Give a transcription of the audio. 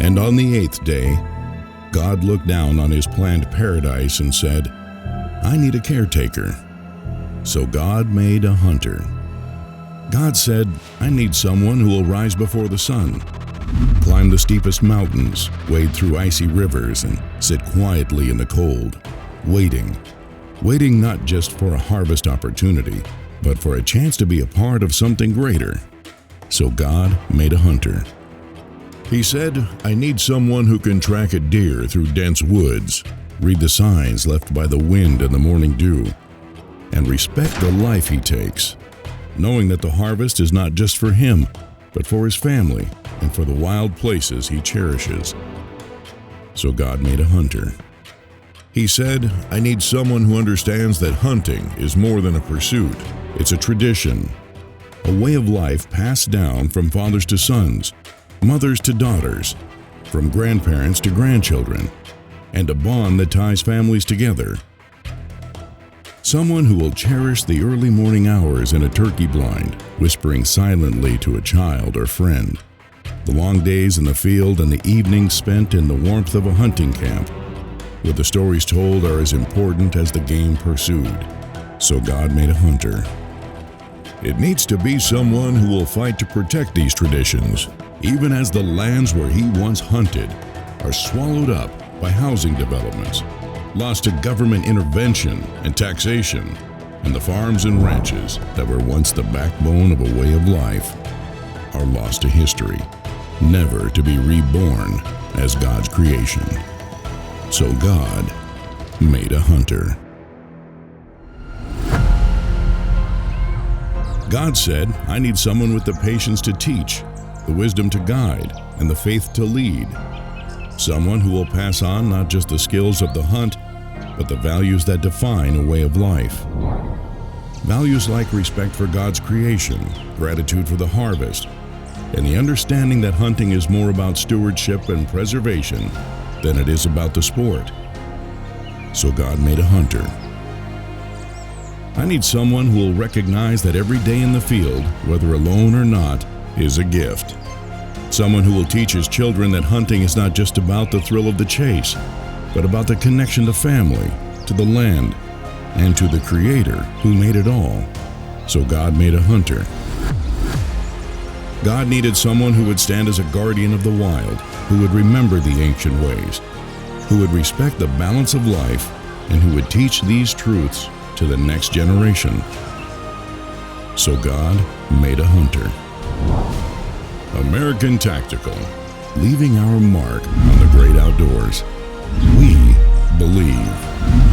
And on the eighth day, God looked down on his planned paradise and said, I need a caretaker. So God made a hunter. God said, I need someone who will rise before the sun, climb the steepest mountains, wade through icy rivers, and sit quietly in the cold, waiting not just for a harvest opportunity, but for a chance to be a part of something greater. So God made a hunter. He said, I need someone who can track a deer through dense woods, read the signs left by the wind and the morning dew, and respect the life he takes, knowing that the harvest is not just for him, but for his family and for the wild places he cherishes. So God made a hunter. He said, I need someone who understands that hunting is more than a pursuit. It's a tradition, a way of life passed down from fathers to sons, mothers to daughters, from grandparents to grandchildren, and a bond that ties families together. Someone who will cherish the early morning hours in a turkey blind, whispering silently to a child or friend, the long days in the field and the evenings spent in the warmth of a hunting camp, where the stories told are as important as the game pursued. So God made a hunter. It needs to be someone who will fight to protect these traditions, even as the lands where he once hunted are swallowed up by housing developments, lost to government intervention and taxation, and the farms and ranches that were once the backbone of a way of life are lost to history, never to be reborn as God's creation. So God made a hunter. God said, I need someone with the patience to teach, the wisdom to guide, and the faith to lead. Someone who will pass on not just the skills of the hunt, but the values that define a way of life. Values like respect for God's creation, gratitude for the harvest, and the understanding that hunting is more about stewardship and preservation than it is about the sport. So God made a hunter. I need someone who will recognize that every day in the field, whether alone or not, is a gift. Someone who will teach his children that hunting is not just about the thrill of the chase, but about the connection to family, to the land, and to the Creator who made it all. So God made a hunter. God needed someone who would stand as a guardian of the wild, who would remember the ancient ways, who would respect the balance of life, and who would teach these truths to the next generation. So God made a hunter. American Tactical, leaving our mark on the great outdoors. We believe.